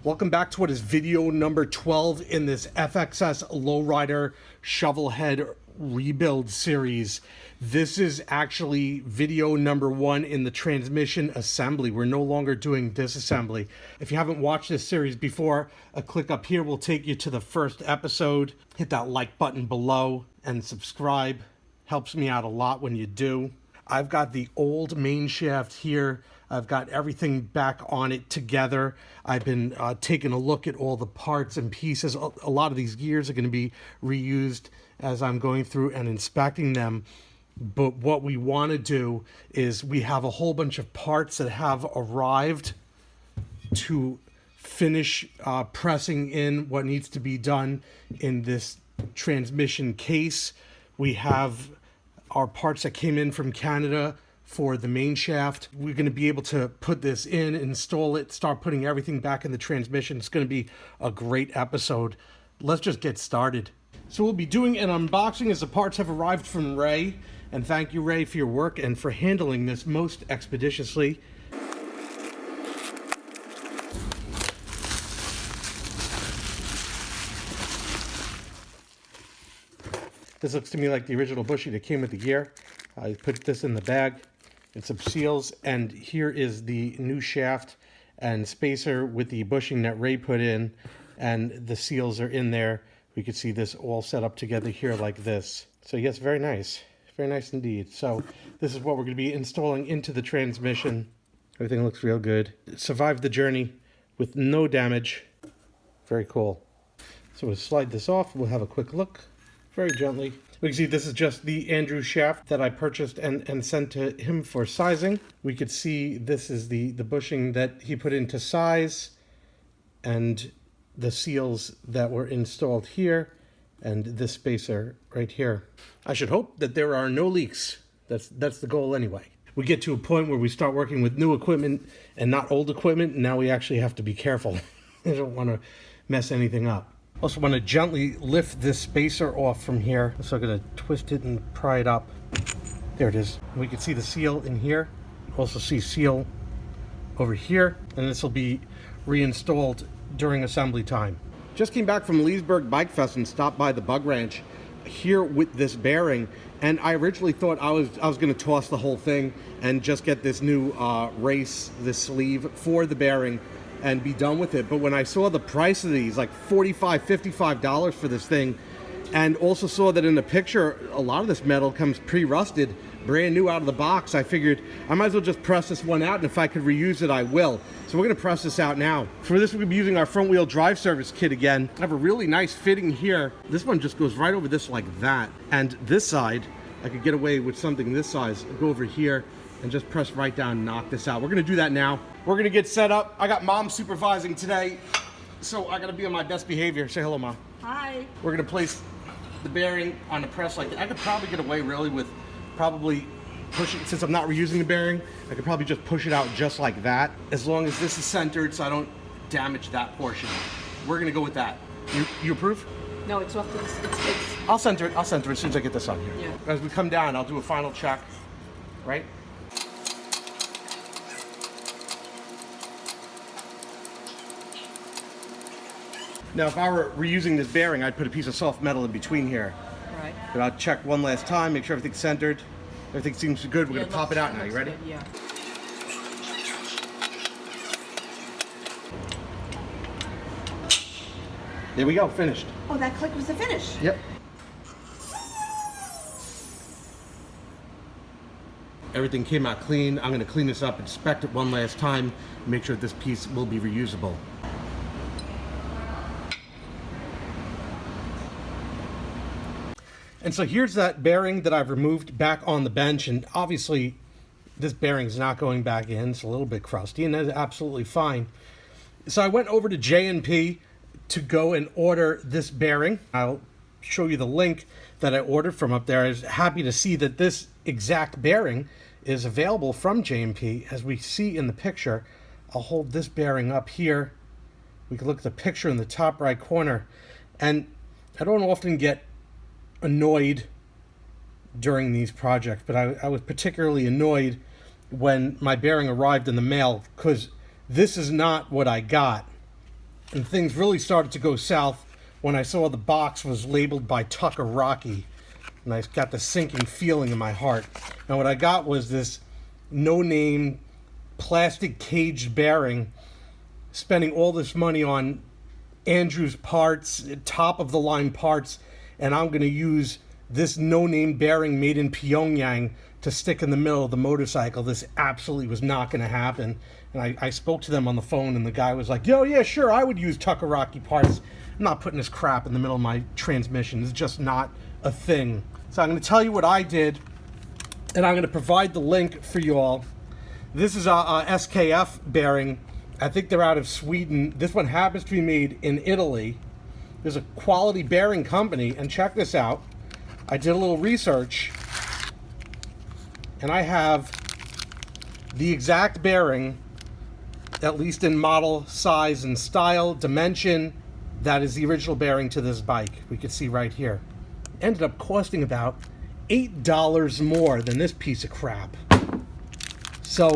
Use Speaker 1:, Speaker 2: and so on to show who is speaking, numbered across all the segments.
Speaker 1: Welcome back to what is video number 12 in this FXS Lowrider Shovelhead rebuild series. This is actually video number 1 in the transmission assembly. We're no longer doing disassembly. If you haven't watched this series before, a click up here will take you to the first episode. Hit that like button below and subscribe. Helps me out a lot when you do. I've got the old main shaft here. I've got everything back on it together. I've been taking a look at all the parts and pieces. A lot of these gears are going to be reused as I'm going through and inspecting them. But what we want to do is we have a whole bunch of parts that have arrived to finish pressing in what needs to be done in this transmission case. We have our parts that came in from Canada for the main shaft. We're going to be able to put this in, install it, start putting everything back in the transmission. It's going to be a great episode. Let's just get started. So we'll be doing an unboxing as the parts have arrived from Ray. And thank you, Ray, for your work and for handling this most expeditiously. This looks to me like the original bushing that came with the gear. I put this in the bag and some seals, and here is the new shaft and spacer with the bushing that Ray put in, and the seals are in there. We could see this all set up together here like this. So yes, very nice indeed. So this is what we're going to be installing into the transmission. Everything looks real good. It survived the journey with no damage. Very cool. So we'll slide this off. We'll have a quick look very gently. We can see this is just the Andrew shaft that I purchased and sent to him for sizing. We could see this is the bushing that he put into size, and the seals that were installed here, and this spacer right here. I should hope that there are no leaks. That's the goal anyway. We get to a point where we start working with new equipment and not old equipment, and now we actually have to be careful. I don't want to mess anything up. Also want to gently lift this spacer off from here. So I'm going to twist it and pry it up. There it is. We can see the seal in here. Also see seal over here. And this will be reinstalled during assembly time. Just came back from Leesburg Bike Fest and stopped by the Bug Ranch here with this bearing. And I originally thought I was going to toss the whole thing and just get this new this sleeve for the bearing and be done with it. But when I saw the price of these, like $45, $55 for this thing, and also saw that in the picture a lot of this metal comes pre-rusted, brand new out of the box, I figured I might as well just press this one out, and if I could reuse it, I will. So we're going to press this out now. For this, we're going to be using our front wheel drive service kit again. I have a really nice fitting here. This one just goes right over this like that, and this side I could get away with something this size. Go over here and just press right down and knock this out. We're going to do that now. We're going to get set up. I got Mom supervising today, so I got to be on my best behavior. Say hello, Mom.
Speaker 2: Hi.
Speaker 1: We're going to place the bearing on the press like that. I could probably get away really with probably pushing, since I'm not reusing the bearing, I could probably just push it out just like that, as long as this is centered so I don't damage that portion. We're going to go with that. You approve?
Speaker 2: No, it's off to this.
Speaker 1: I'll center it as soon as I get this on here.
Speaker 2: Yeah.
Speaker 1: As we come down, I'll do a final check, right? Now, if I were reusing this bearing, I'd put a piece of soft metal in between here.
Speaker 2: Right.
Speaker 1: But I'll check one last time, make sure everything's centered. Everything seems good. We're going to pop it out now. You ready?
Speaker 2: Good, yeah.
Speaker 1: There we go. Finished.
Speaker 2: Oh, that click was the finish.
Speaker 1: Yep. Everything came out clean. I'm going to clean this up, inspect it one last time, make sure this piece will be reusable. And so here's that bearing that I've removed back on the bench, and obviously this bearing's not going back in. It's a little bit crusty, and that's absolutely fine. So I went over to J&P to go and order this bearing. I'll show you the link that I ordered from up there. I was happy to see that this exact bearing is available from J&P. As we see in the picture, I'll hold this bearing up here. We can look at the picture in the top right corner, and I don't often get annoyed during these projects, but I was particularly annoyed when my bearing arrived in the mail, because this is not what I got. And things really started to go south when I saw the box was labeled by Tucker Rocky. And I got the sinking feeling in my heart. And what I got was this no-name plastic caged bearing, spending all this money on Andrew's parts, top of the line parts, and I'm going to use this no-name bearing made in Pyongyang to stick in the middle of the motorcycle. This absolutely was not going to happen. And I spoke to them on the phone, and the guy was like, yo, yeah, sure, I would use Tucker Rocky parts. I'm not putting this crap in the middle of my transmission. It's just not a thing. So I'm going to tell you what I did, and I'm going to provide the link for you all. This is a SKF bearing. I think they're out of Sweden. This one happens to be made in Italy. There's a quality bearing company, and check this out. I did a little research, and I have the exact bearing, at least in model, size, and style, dimension, that is the original bearing to this bike. We can see right here. Ended up costing about $8 more than this piece of crap. So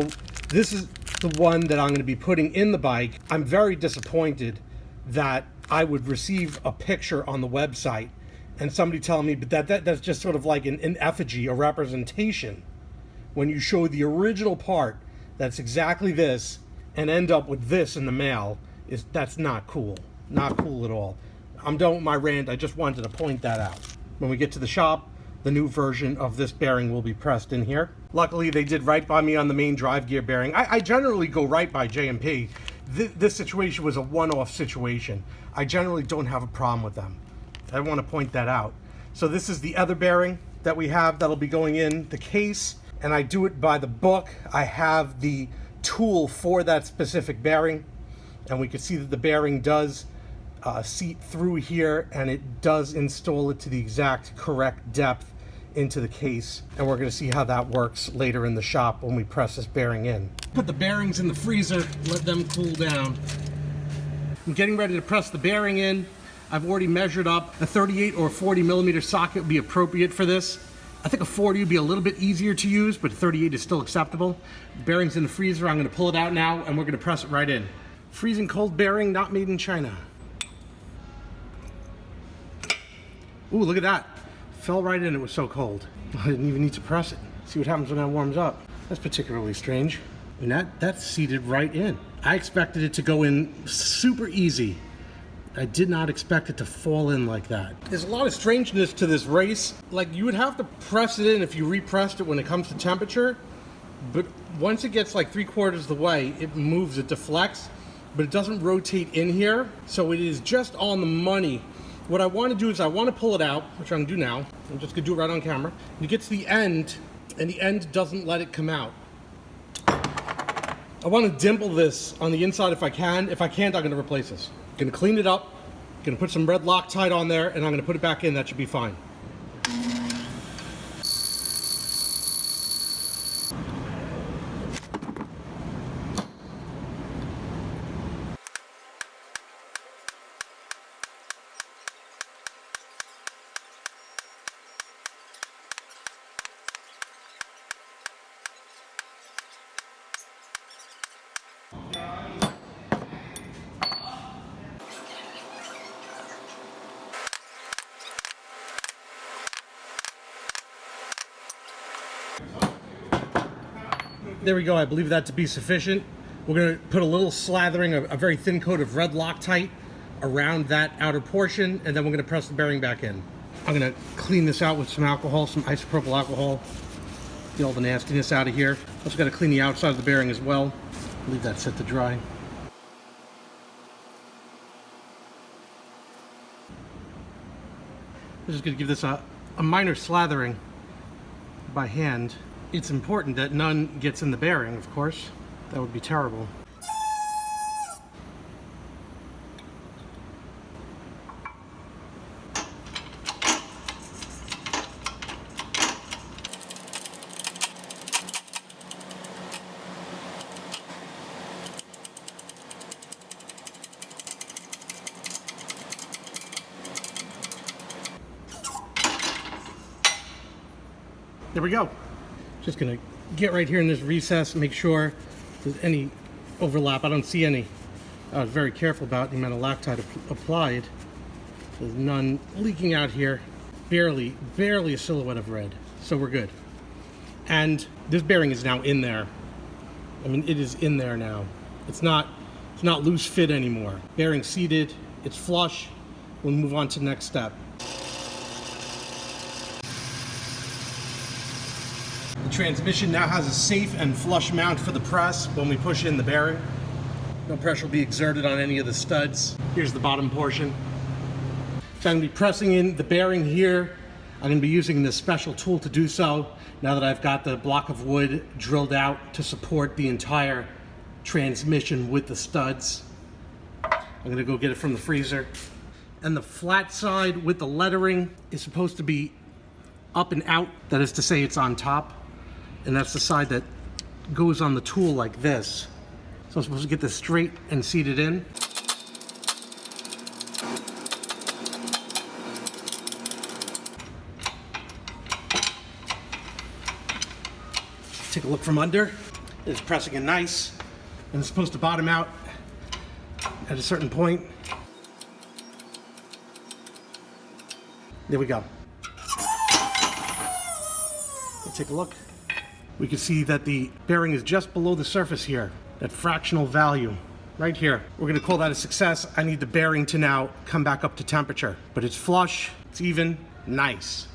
Speaker 1: this is the one that I'm going to be putting in the bike. I'm very disappointed that I would receive a picture on the website and somebody telling me, but that's just sort of like an effigy, a representation. When you show the original part that's exactly this and end up with this in the mail, that's not cool. Not cool at all. I'm done with my rant. I just wanted to point that out. When we get to the shop, the new version of this bearing will be pressed in here. Luckily, they did right by me on the main drive gear bearing. I generally go right by J&P. This situation was a one-off situation. I generally don't have a problem with them. I want to point that out. So this is the other bearing that we have that'll be going in the case, and I do it by the book. I have the tool for that specific bearing, and we can see that the bearing does seat through here, and it does install it to the exact correct depth into the case, and we're going to see how that works later in the shop when we press this bearing in. Put the bearings in the freezer, let them cool down. I'm getting ready to press the bearing in. I've already measured up. A 38 or 40 millimeter socket would be appropriate for this. I think a 40 would be a little bit easier to use, but 38 is still acceptable. Bearing's in the freezer. I'm going to pull it out now, and we're going to press it right in. Freezing cold bearing, not made in China. Ooh, look at that. Fell right in, it was so cold. I didn't even need to press it. See what happens when that warms up. That's particularly strange. And that's seated right in. I expected it to go in super easy. I did not expect it to fall in like that. There's a lot of strangeness to this race. Like, you would have to press it in if you repressed it when it comes to temperature, but once it gets like 3/4 of the way, it moves, it deflects, but it doesn't rotate in here, so it is just on the money. What I want to do is I want to pull it out, which I'm going to do now. I'm just going to do it right on camera. And it gets to the end, and the end doesn't let it come out. I want to dimple this on the inside if I can. If I can't, I'm going to replace this. I'm going to clean it up, going to put some red Loctite on there, and I'm going to put it back in. That should be fine. There we go. I believe that to be sufficient. We're going to put a little slathering, a very thin coat of red Loctite around that outer portion, and then we're going to press the bearing back in. I'm going to clean this out with some alcohol, some isopropyl alcohol, get all the nastiness out of here. Also got to clean the outside of the bearing as well. Leave that set to dry. I'm just going to give this a minor slathering by hand. It's important that none gets in the bearing, of course. That would be terrible. There we go. Just gonna get right here in this recess and make sure there's any overlap. I don't see any. I was very careful about the amount of Loctite applied. There's none leaking out here. Barely a silhouette of red. So we're good. And this bearing is now in there. I mean, it is in there now. It's not loose fit anymore. Bearing seated, it's flush. We'll move on to the next step. The transmission now has a safe and flush mount for the press when we push in the bearing. No pressure will be exerted on any of the studs. Here's the bottom portion. So I'm going to be pressing in the bearing here. I'm going to be using this special tool to do so now that I've got the block of wood drilled out to support the entire transmission with the studs. I'm going to go get it from the freezer. And the flat side with the lettering is supposed to be up and out. That is to say, it's on top. And that's the side that goes on the tool like this. So I'm supposed to get this straight and seated in. Take a look from under. It's pressing in nice, and it's supposed to bottom out at a certain point. There we go. Let's take a look. We can see that the bearing is just below the surface here. That fractional value right here. We're going to call that a success. I need the bearing to now come back up to temperature, but it's flush, it's even, nice.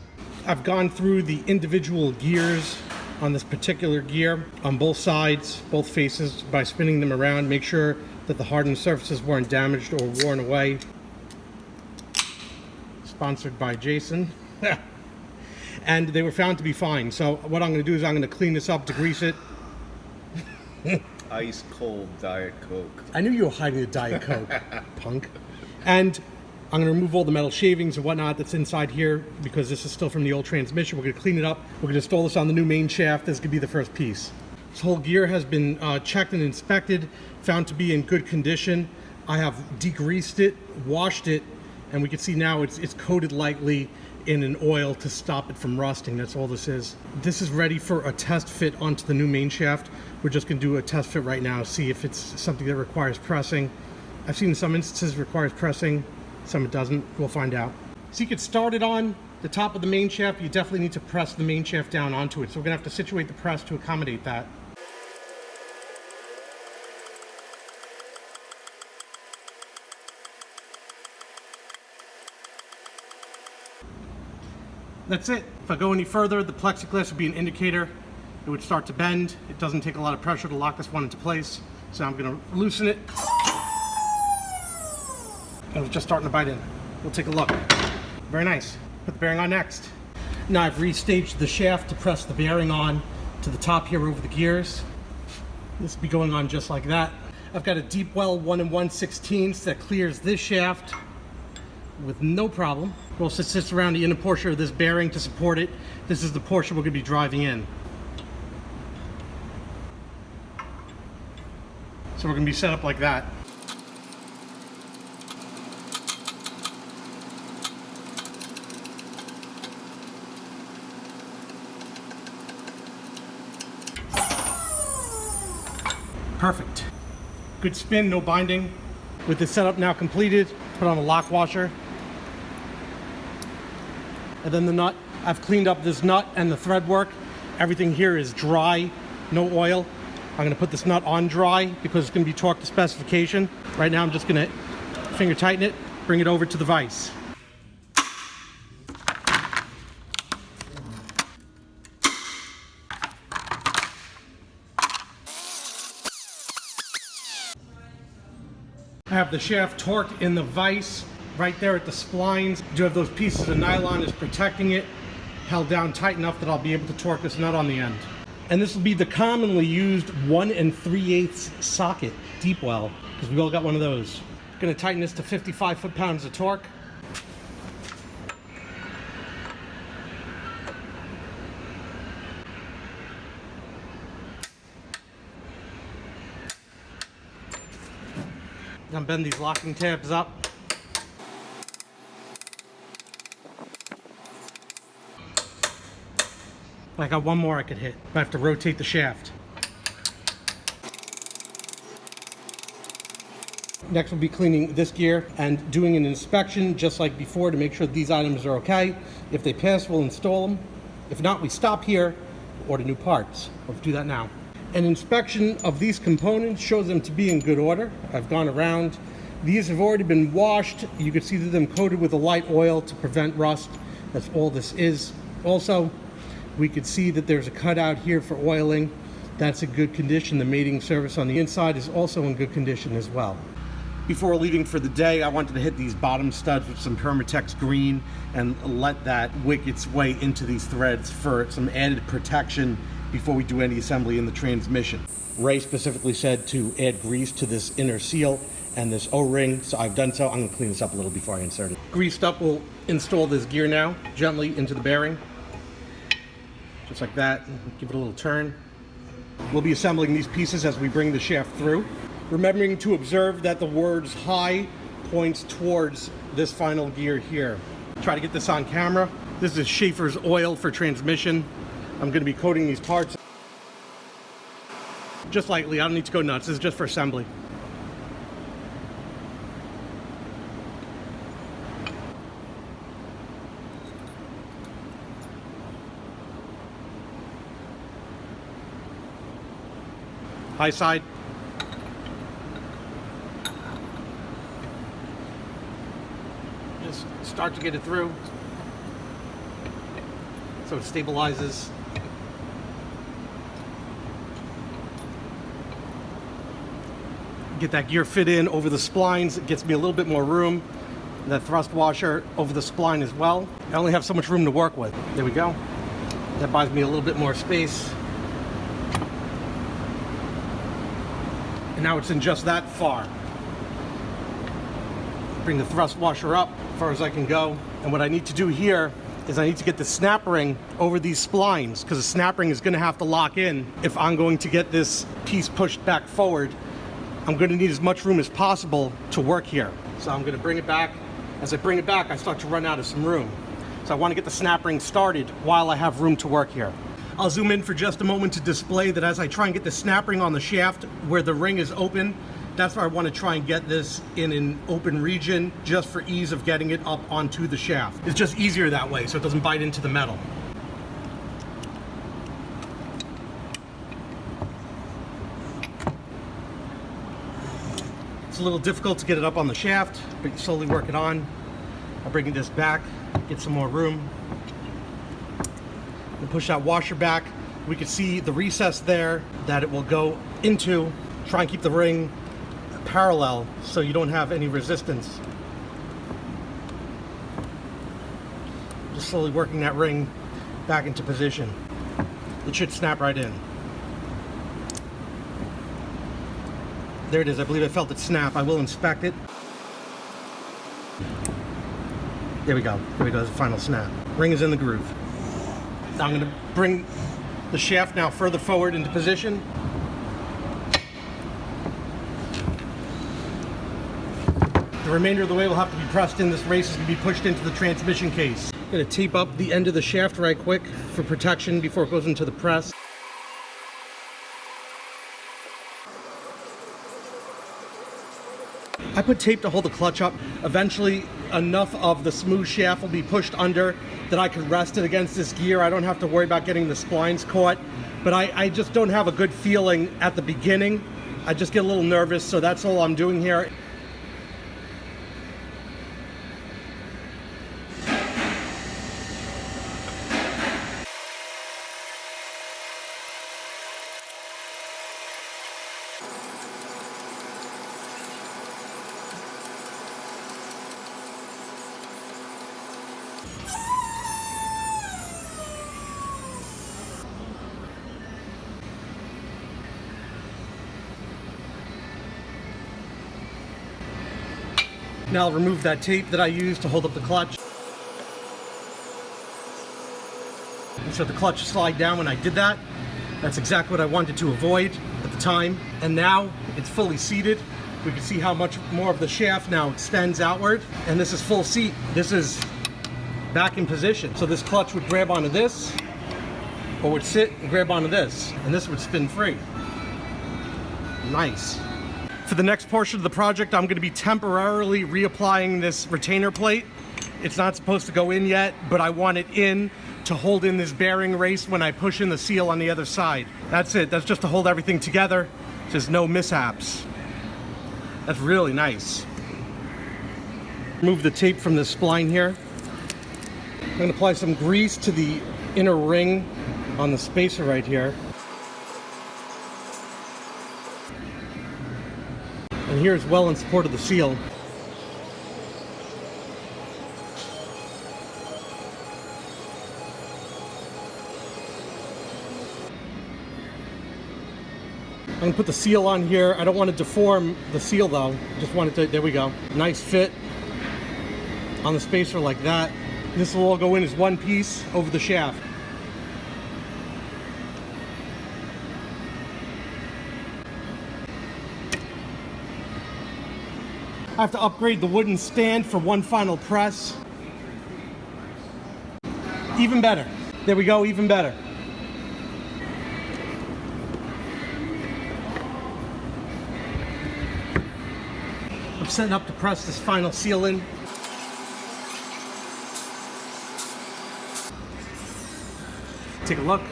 Speaker 1: I've gone through the individual gears on this particular gear on both sides, both faces, by spinning them around, make sure that the hardened surfaces weren't damaged or worn away. Sponsored by Jason. And they were found to be fine. So what I'm going to do is I'm going to clean this up, degrease it.
Speaker 3: Ice cold Diet Coke.
Speaker 1: I knew you were hiding the Diet Coke, punk. And I'm going to remove all the metal shavings and whatnot that's inside here because this is still from the old transmission. We're going to clean it up. We're going to install this on the new main shaft. This could be the first piece. This whole gear has been checked and inspected, found to be in good condition. I have degreased it, washed it, and we can see now it's coated lightly in an oil to stop it from rusting. That's all this is. This is ready for a test fit onto the new main shaft. We're just going to do a test fit right now, see if it's something that requires pressing. I've seen some instances it requires pressing, some it doesn't. We'll find out. So you get started on the top of the main shaft. You definitely need to press the main shaft down onto it. So we're going to have to situate the press to accommodate that. That's it. If I go any further, the plexiglass would be an indicator. It would start to bend. It doesn't take a lot of pressure to lock this one into place. So I'm going to loosen it. And it's just starting to bite in. We'll take a look. Very nice. Put the bearing on next. Now I've restaged the shaft to press the bearing on to the top here over the gears. This will be going on just like that. I've got a deep well 1 1/16 that clears this shaft with no problem. It also sits around the inner portion of this bearing to support it. This is the portion we're going to be driving in. So we're going to be set up like that. Perfect. Good spin, no binding. With the setup now completed, put on a lock washer. And then the nut. I've cleaned up this nut and the thread work. Everything here is dry, no oil. I'm going to put this nut on dry because it's going to be torqued to specification. Right now I'm just going to finger tighten it, bring it over to the vise. I have the shaft torqued in the vise right there at the splines. I do have those pieces of nylon is protecting it, held down tight enough that I'll be able to torque this nut on the end. And this will be the commonly used 1 3/8 socket deep well, because we all got one of those. Going to tighten this to 55 foot-pounds of torque. Then bend these locking tabs up. I got one more I could hit. I have to rotate the shaft. Next we'll be cleaning this gear and doing an inspection just like before to make sure these items are okay. If they pass, we'll install them. If not, we stop here, order new parts. Let's do that now. An inspection of these components shows them to be in good order. I've gone around. These have already been washed. You can see that them coated with a light oil to prevent rust. That's all this is. Also, we could see that there's a cutout here for oiling. That's in good condition. The mating surface on the inside is also in good condition as well. Before leaving for the day, I wanted to hit these bottom studs with some permatex green and let that wick its way into these threads for some added protection before we do any assembly in the transmission. Ray specifically said to add grease to this inner seal and this O-ring, so I've done so. I'm going to clean this up a little before I insert it. Greased up, we'll install this gear now gently into the bearing. Just like that. Give it a little turn. We'll be assembling these pieces as we bring the shaft through. Remembering to observe that the words high points towards this final gear here. Try to get this on camera. This is Schaefer's oil for transmission. I'm going to be coating these parts just lightly. I don't need to go nuts. This is just for assembly. High side. Just start to get it through so it stabilizes. Get that gear fit in over the splines. It gets me a little bit more room. That thrust washer over the spline as well. I only have so much room to work with. There we go. That buys me a little bit more space. And now it's in just that far. Bring the thrust washer up as far as I can go. And what I need to do here is I need to get the snap ring over these splines, because the snap ring is going to have to lock in if I'm going to get this piece pushed back forward. I'm going to need as much room as possible to work here. So I'm going to bring it back. As I bring it back, I start to run out of some room. So I want to get the snap ring started while I have room to work here. I'll zoom in for just a moment to display that as I try and get the snap ring on the shaft where the ring is open, that's where I want to try and get this in an open region just for ease of getting it up onto the shaft. It's just easier that way so it doesn't bite into the metal. It's a little difficult to get it up on the shaft, but you slowly work it on. I'll bring this back, get some more room. And push that washer back. We can see the recess there that it will go into. Try and keep the ring parallel so you don't have any resistance. Just slowly working that ring back into position. It should snap right in. There it is. I believe I felt it snap. I will inspect it. There we go. There we go. The final snap. Ring is in the groove. Now I'm going to bring the shaft now further forward into position. The remainder of the way will have to be pressed in. This race is going to be pushed into the transmission case. I'm going to tape up the end of the shaft right quick for protection before it goes into the press. I put tape to hold the clutch up. Eventually, enough of the smooth shaft will be pushed under that I can rest it against this gear. I don't have to worry about getting the splines caught, but I just don't have a good feeling at the beginning. I just get a little nervous, so that's all I'm doing here. Now I'll remove that tape that I used to hold up the clutch. And so the clutch slide down when I did that. That's exactly what I wanted to avoid at the time. And now it's fully seated. We can see how much more of the shaft now extends outward. And this is full seat. This is back in position. So this clutch would grab onto this, or would sit and grab onto this. And this would spin free. Nice. For the next portion of the project, I'm going to be temporarily reapplying this retainer plate. It's not supposed to go in yet, but I want it in to hold in this bearing race when I push in the seal on the other side. That's it. That's just to hold everything together. Just no mishaps. That's really nice. Remove the tape from the spline here. I'm going to apply some grease to the inner ring on the spacer right here. And here as well in support of the seal. I'm going to put the seal on here. I don't want to deform the seal though. Just want it to, there we go. Nice fit on the spacer like that. This will all go in as one piece over the shaft. I have to upgrade the wooden stand for one final press. Even better. There we go, even better. I'm setting up to press this final seal in. Take a look.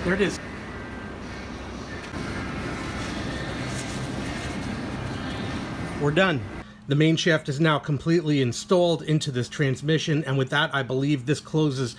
Speaker 1: There it is. We're done. The main shaft is now completely installed into this transmission, and with that I believe this closes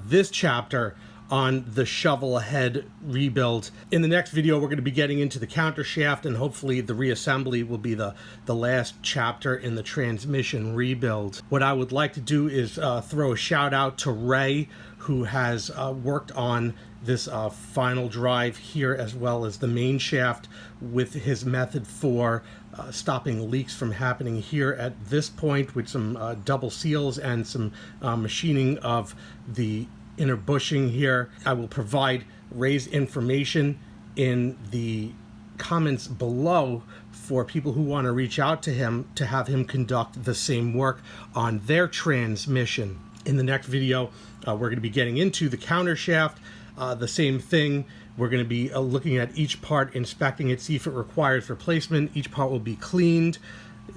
Speaker 1: this chapter on the Shovelhead rebuild. In the next video we're going to be getting into the counter shaft, and hopefully the reassembly will be the last chapter in the transmission rebuild. What I would like to do is throw a shout out to Ray, who has worked on this final drive here, as well as the main shaft, with his method for stopping leaks from happening here at this point, with some double seals and some machining of the inner bushing here. I will provide Ray's information in the comments below for people who want to reach out to him to have him conduct the same work on their transmission. In the next video, we're going to be getting into the counter shaft. The same thing. We're going to be looking at each part, inspecting it, see if it requires replacement. Each part will be cleaned.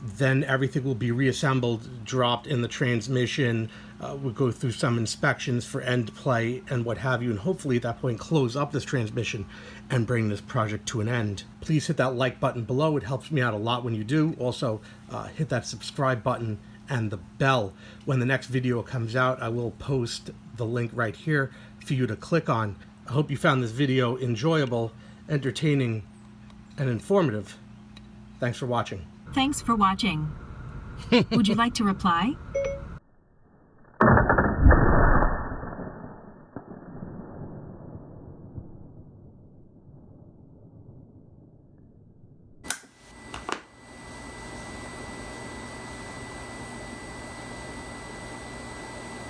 Speaker 1: Then everything will be reassembled, dropped in the transmission. We'll go through some inspections for end play and what have you, and hopefully at that point close up this transmission and bring this project to an end. Please hit that like button below. It helps me out a lot when you do. Also, hit that subscribe button and the bell. When the next video comes out, I will post the link right here for you to click on. I hope you found this video enjoyable, entertaining, and informative. Thanks for watching.
Speaker 4: Thanks for watching. Would you like to reply?